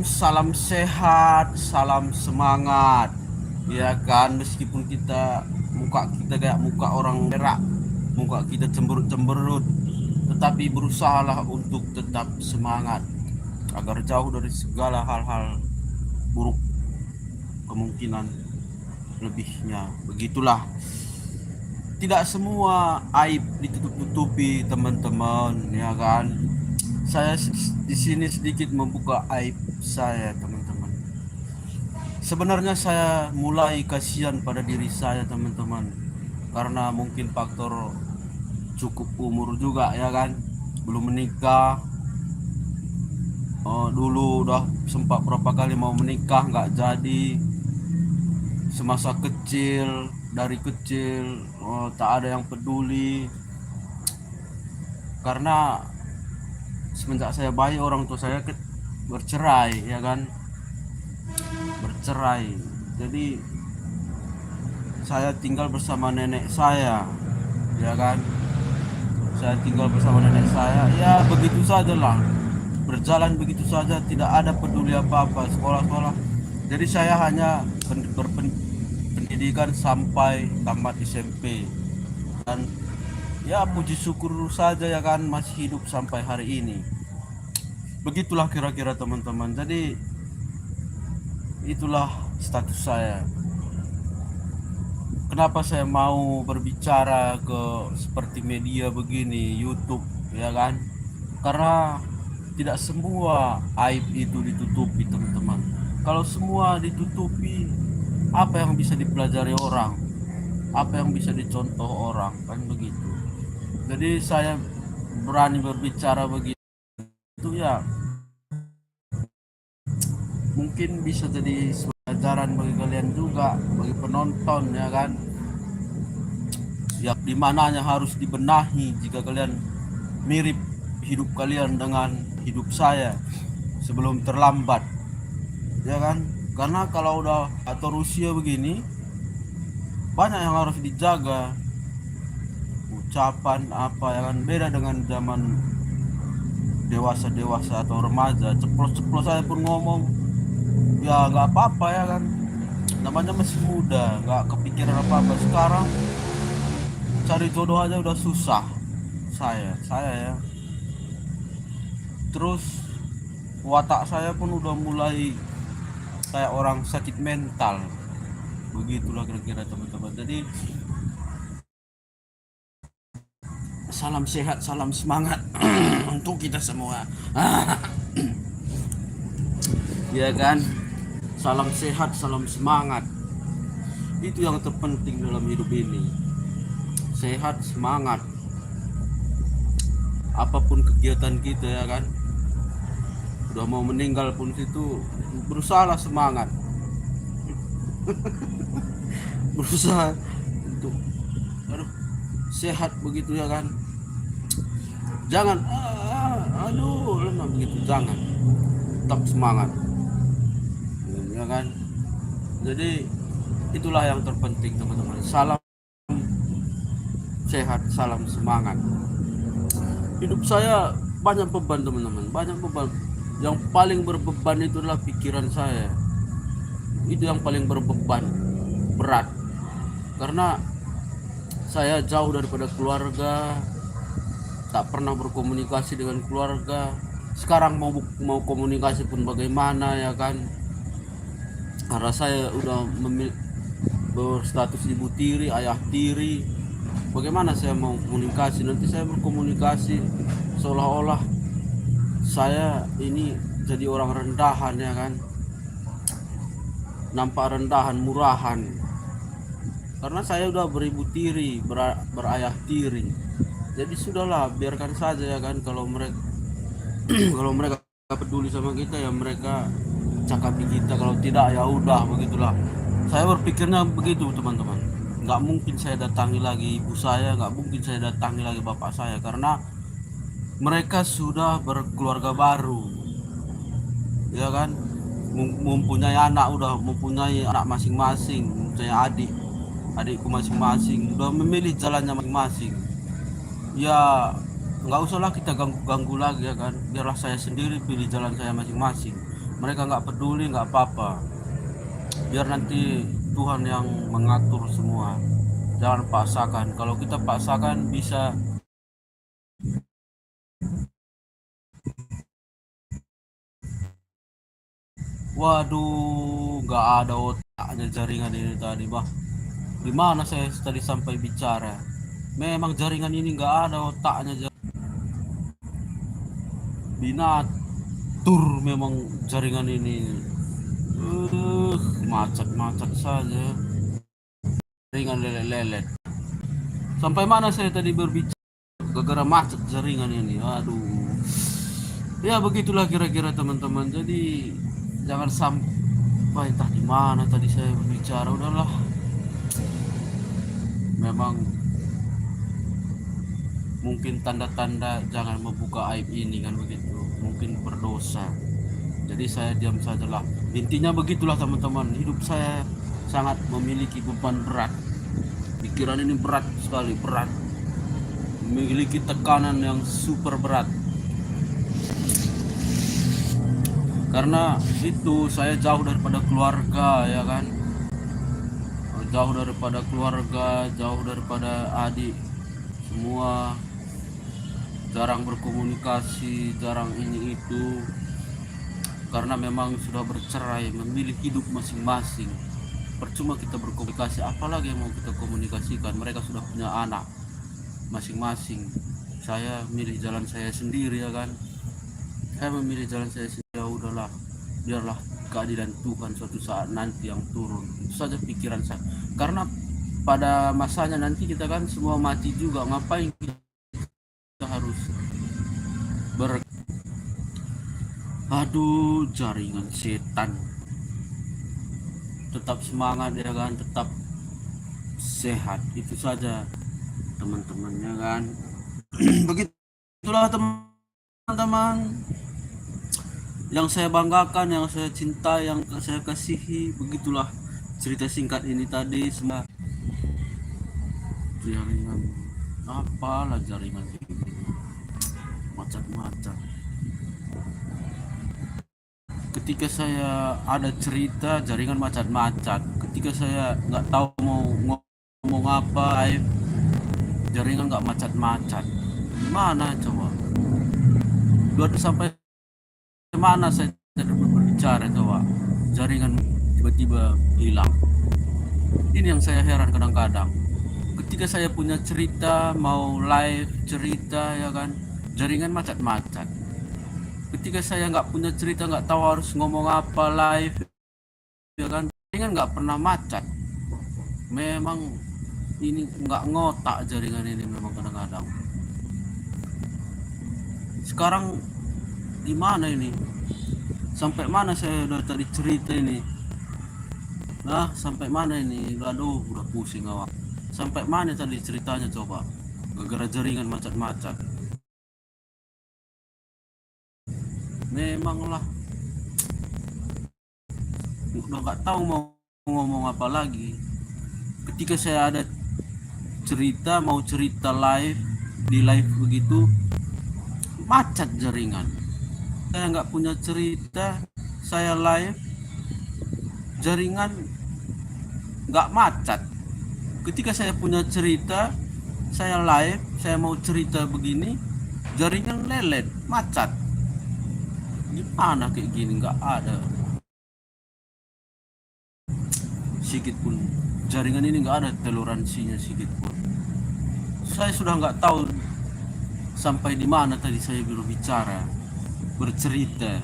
salam sehat, salam semangat. Ya kan, meskipun muka kita kayak muka orang berak, muka kita cemberut-cemberut, tetapi berusahalah untuk tetap semangat agar jauh dari segala hal-hal buruk, kemungkinan lebihnya. Begitulah. Tidak semua aib ditutup-tutupi, teman-teman, ya kan? Saya di sini sedikit membuka aib saya, teman-teman. Sebenarnya saya mulai kasihan pada diri saya, teman-teman, karena mungkin faktor cukup umur juga, ya kan? Belum menikah. Dulu udah sempat berapa kali mau menikah, nggak jadi. Semasa kecil, dari kecil, tak ada yang peduli. Karena semenjak saya bayi orang tua saya bercerai, ya kan? Bercerai. Jadi saya tinggal bersama nenek saya, ya kan? Saya tinggal bersama nenek saya, ya begitu saja lah. Berjalan begitu saja, tidak ada peduli apa-apa, sekolah-sekolah. Jadi saya hanya berpendidikan sampai tamat SMP. Dan ya puji syukur saja, ya kan, masih hidup sampai hari ini. Begitulah kira-kira, teman-teman. Jadi itulah status saya. Kenapa saya mau berbicara ke seperti media begini, YouTube, ya kan? Karena tidak semua aib itu ditutupi, teman-teman. Kalau semua ditutupi, apa yang bisa dipelajari orang? Apa yang bisa dicontoh orang? Kan begitu. Jadi saya berani berbicara begitu, ya mungkin bisa jadi pelajaran bagi kalian juga, bagi penonton, ya kan? Ya dimananya harus dibenahi jika kalian mirip hidup kalian dengan hidup saya sebelum terlambat, ya kan? Karena kalau udah atau Rusia begini, banyak yang harus dijaga, ucapan apa, ya kan? Beda dengan zaman dewasa atau remaja, ceplos saya pun ngomong, ya nggak apa-apa, ya kan? Namanya masih muda, nggak kepikiran apa-apa. Sekarang cari jodoh aja udah susah. Saya ya. Terus watak saya pun udah mulai kayak orang sakit mental. Begitulah kira-kira, teman-teman. Jadi salam sehat, salam semangat untuk kita semua. Ya kan? Salam sehat, salam semangat. Itu yang terpenting dalam hidup ini. Sehat, semangat. Apapun kegiatan kita, ya kan? Udah mau meninggal pun situ berusaha semangat. Berusaha untuk sehat begitu, ya kan? Jangan aduh lemah begitu, jangan. Tetap semangat, ya kan? Jadi itulah yang terpenting, teman-teman. Salam sehat, salam semangat. Hidup saya banyak beban, teman-teman, banyak beban. Yang paling berbeban itu adalah pikiran saya. Itu yang paling berbeban, berat. Karena saya jauh daripada keluarga, tak pernah berkomunikasi dengan keluarga. Sekarang mau komunikasi pun bagaimana, ya kan? Karena saya udah berstatus ibu tiri, ayah tiri. Bagaimana saya mau komunikasi? Nanti saya berkomunikasi seolah-olah saya ini jadi orang rendahan, ya kan? Nampak rendahan, murahan. Karena saya udah beribu tiri, berayah tiri. Jadi sudahlah, biarkan saja, ya kan? Kalau mereka kalau mereka peduli sama kita, ya mereka cakapi kita. Kalau tidak, ya udah, begitulah. Saya berpikirnya begitu, teman-teman. Nggak mungkin saya datangi lagi ibu saya, nggak mungkin saya datangi lagi bapak saya, karena mereka sudah berkeluarga baru, ya kan? Mempunyai anak, udah mempunyai anak masing-masing, mempunyai adikku masing-masing, udah memilih jalannya masing-masing. Ya nggak usahlah kita ganggu lagi, ya kan? Biarlah saya sendiri pilih jalan saya masing-masing. mereka nggak peduli, nggak apa-apa, biar nanti Tuhan yang mengatur semua. Jangan paksakan, kalau kita paksakan bisa, waduh, nggak ada otaknya jaringan ini tadi, bah. Gimana saya tadi sampai bicara? Memang jaringan ini nggak ada otaknya, binatur memang jaringan ini. Macet-macet saja, jaringan lelet-lelet. Sampai mana saya tadi berbicara? Gara-gara macet jaringan ini. Aduh. Ya begitulah kira-kira teman-teman. Jadi jangan sampai entah di mana tadi saya berbicara. Udahlah. Memang mungkin tanda-tanda jangan membuka aib ini kan begitu. Mungkin berdosa. Jadi saya diam sajalah. Intinya begitulah teman-teman. Hidup saya sangat memiliki beban berat. Pikiran ini berat sekali, berat. Memiliki tekanan yang super berat. Karena itu saya jauh daripada keluarga, ya kan, jauh daripada keluarga, jauh daripada adik semua, jarang berkomunikasi, jarang ini itu, karena memang sudah bercerai, memilih hidup masing-masing. Percuma kita berkomunikasi, apalagi yang mau kita komunikasikan, mereka sudah punya anak masing-masing. Saya milih jalan saya sendiri, ya kan, saya memilih jalan saya sendiri. Ya udahlah, biarlah keadilan Tuhan suatu saat nanti yang turun. Itu saja pikiran saya. Karena pada masanya nanti kita kan semua mati juga. Ngapain kita harus aduh, jaringan setan. Tetap semangat, ya kan, tetap sehat. Itu saja teman-temannya kan. Begitulah teman-teman, yang saya banggakan, yang saya cinta, yang saya kasihi. Begitulah cerita singkat ini tadi. Semua jaringan, apalah jaringan ini, macam-macam. Ketika saya ada cerita, jaringan macet-macet. Ketika saya nggak tahu mau ngomong apa, jaringan nggak macet-macet. Gimana coba? Sampai mana saya berbicara coba, jaringan tiba-tiba hilang. Ini yang saya heran kadang-kadang. Ketika saya punya cerita, mau live cerita, ya kan, jaringan macet-macet. Ketika saya nggak punya cerita, nggak tahu harus ngomong apa live, ya kan, jaringan nggak pernah macet. Memang ini nggak ngotak jaringan ini memang kadang-kadang. Sekarang gimana ini? Sampai mana saya udah tadi cerita ini? Nah, sampai mana ini? Aduh, udah pusing awak. Sampai mana tadi ceritanya coba? Gara-gara jaringan macet-macet. Memanglah, udah nggak tahu mau ngomong apa lagi. Ketika saya ada cerita, mau cerita live, di live begitu, macet jaringan. Saya nggak punya cerita, saya live, jaringan nggak macet. Ketika saya punya cerita, saya live, saya mau cerita begini, jaringan lelet, macet. Gimana kayak gini? Nggak ada sedikit pun, jaringan ini nggak ada toleransinya sedikit pun. Saya sudah nggak tahu sampai di mana tadi saya berbicara, bercerita.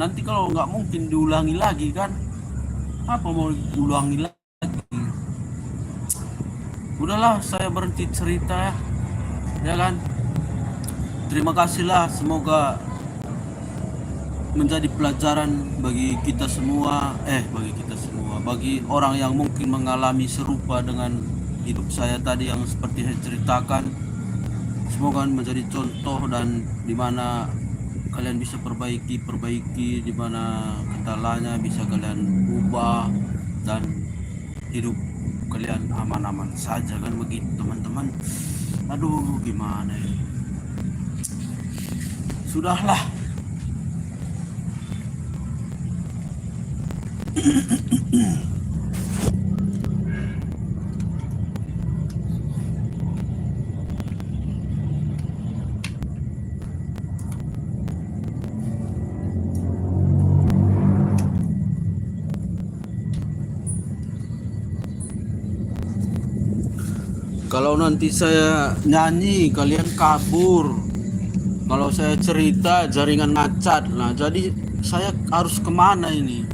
Nanti kalau nggak mungkin diulangi lagi kan, apa mau diulangi lagi? Udahlah, saya berhenti cerita, ya kan. Terima kasihlah, semoga menjadi pelajaran bagi kita semua, bagi orang yang mungkin mengalami serupa dengan hidup saya tadi yang seperti saya ceritakan. Semoga menjadi contoh, dan dimana kalian bisa perbaiki, dimana kendalanya bisa kalian ubah, dan hidup kalian aman-aman saja kan begitu teman-teman. Aduh, gimana ya, sudahlah. Kalau nanti saya nyanyi kalian kabur. Kalau saya cerita jaringan macet. Nah, jadi saya harus kemana ini?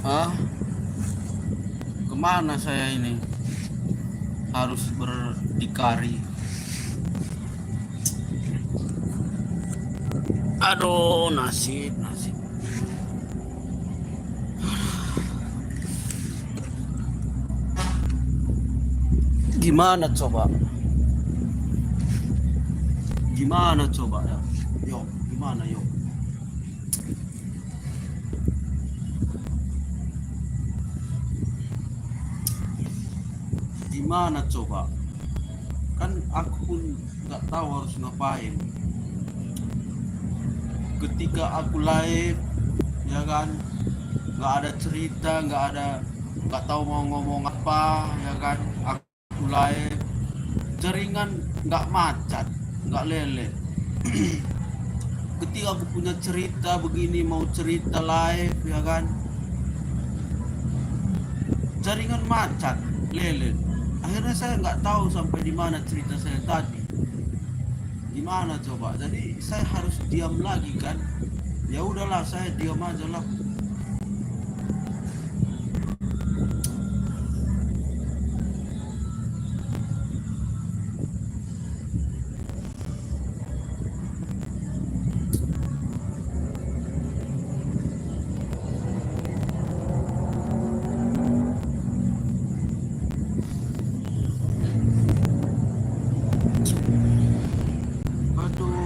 Ah, kemana saya ini? Harus berdikari. Aduh, nasib, nasib. Gimana coba? Gimana coba ya? Yuk, gimana yuk? Gimana coba? Kan aku pun nggak tahu harus ngapain. Ketika aku live, ya kan, nggak ada cerita, nggak tahu mau ngomong apa, ya kan. Aku live, jaringan nggak macet, nggak lele. Ketika aku punya cerita begini, mau cerita live, ya kan, jaringan macet, lele. Akhirnya saya nggak tahu sampai di mana cerita saya tadi. Gimana coba? Jadi saya harus diam lagi kan? Ya udahlah, saya diam aja lah. Aduh.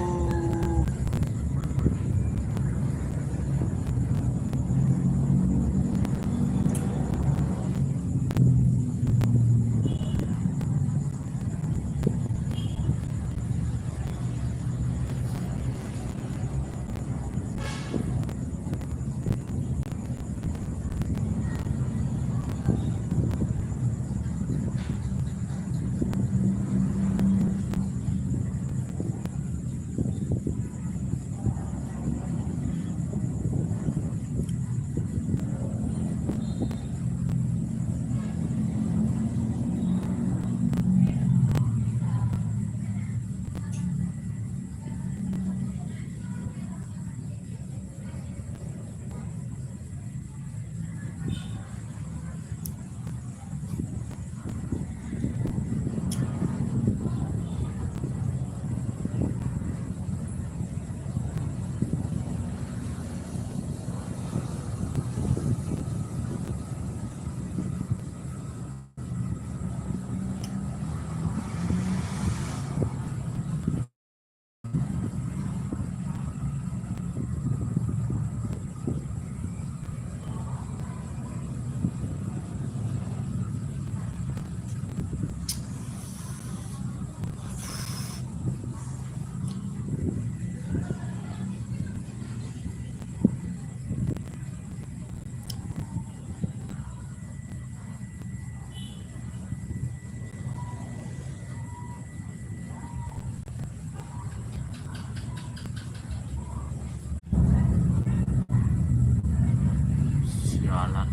Sialan.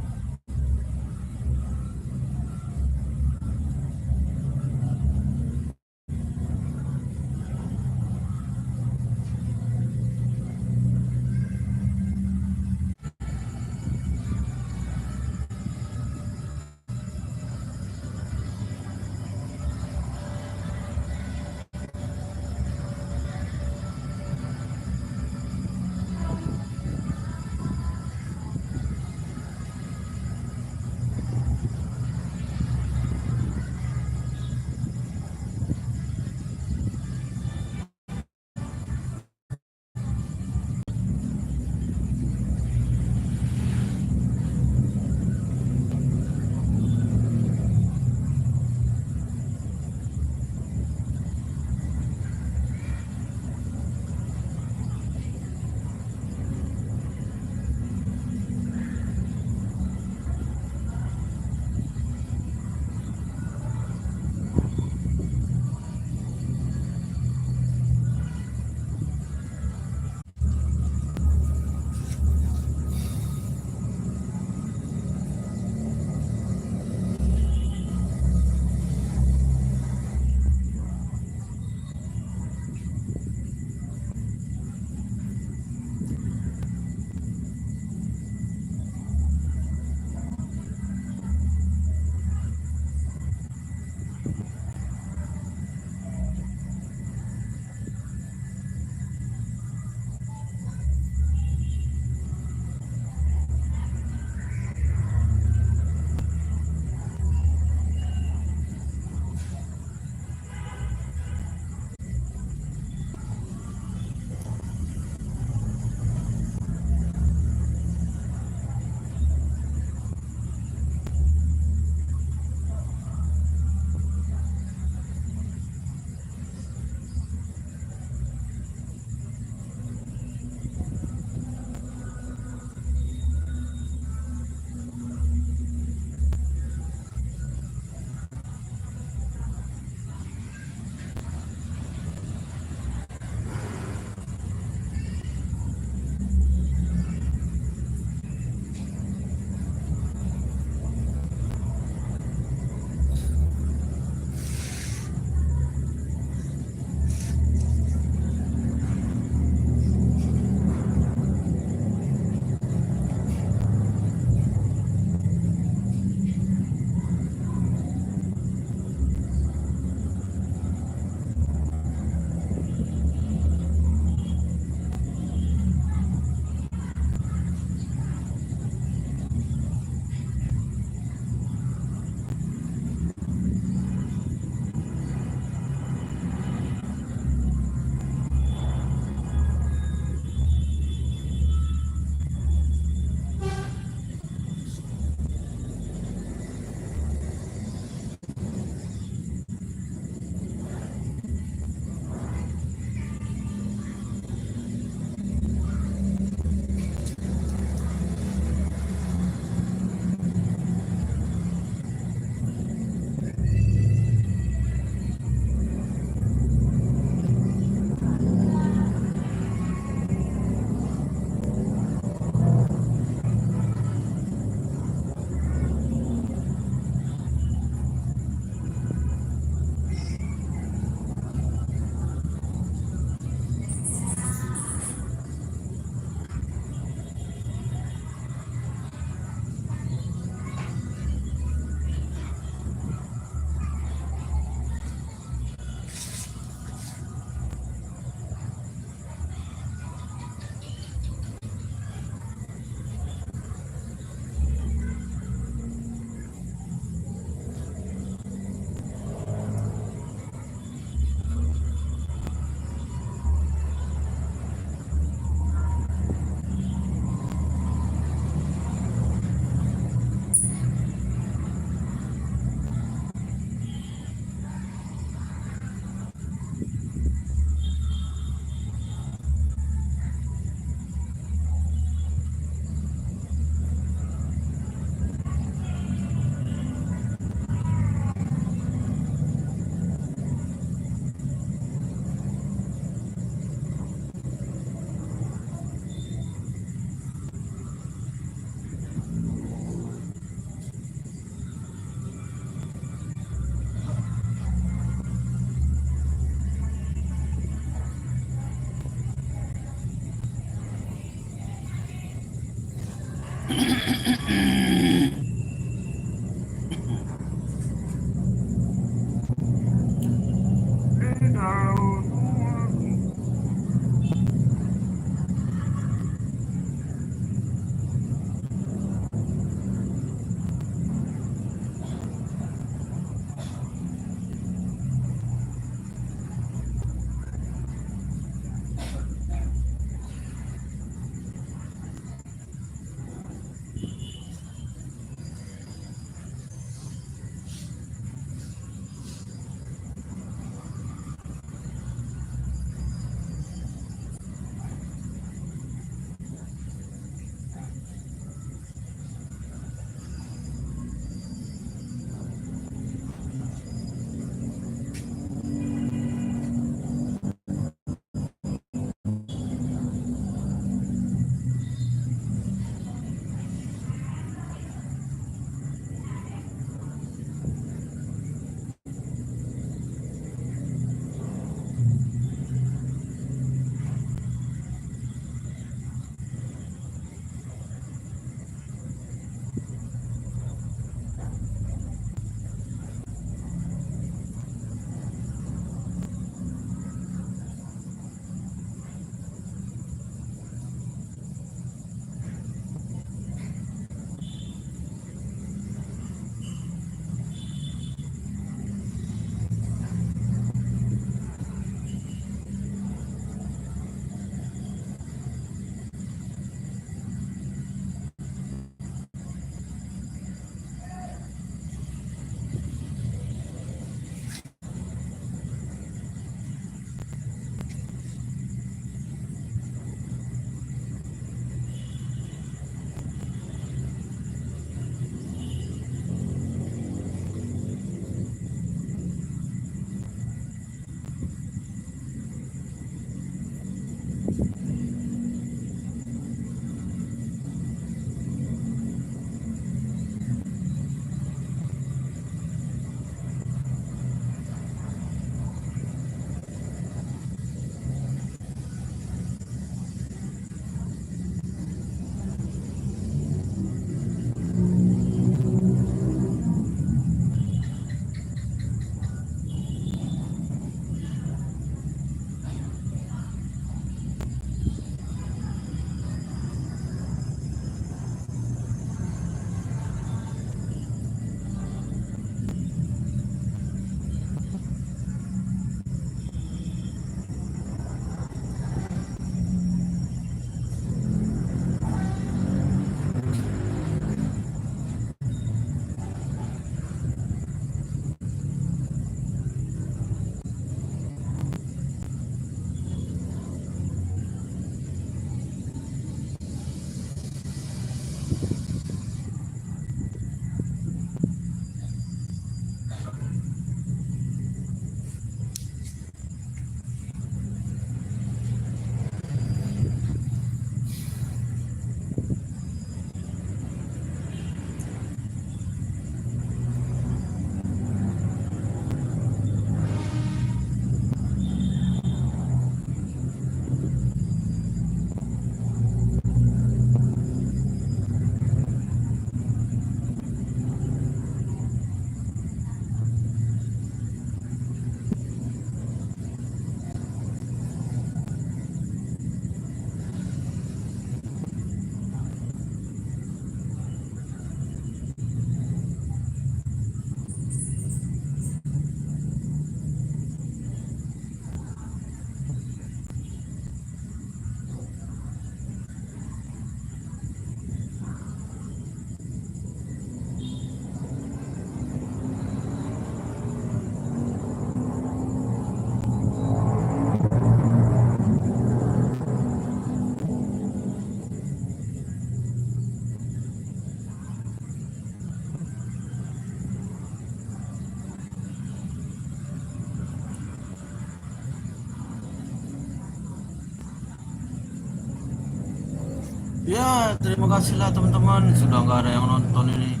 Ya, terima kasihlah teman-teman sudah nggak ada yang nonton ini.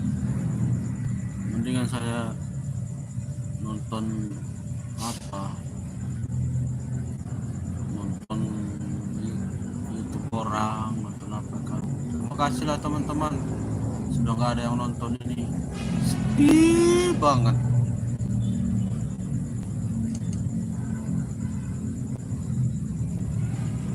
Mendingan saya nonton apa? Nonton YouTube orang, nonton apa kan? Terima kasihlah teman-teman sudah nggak ada yang nonton ini. Sepi banget.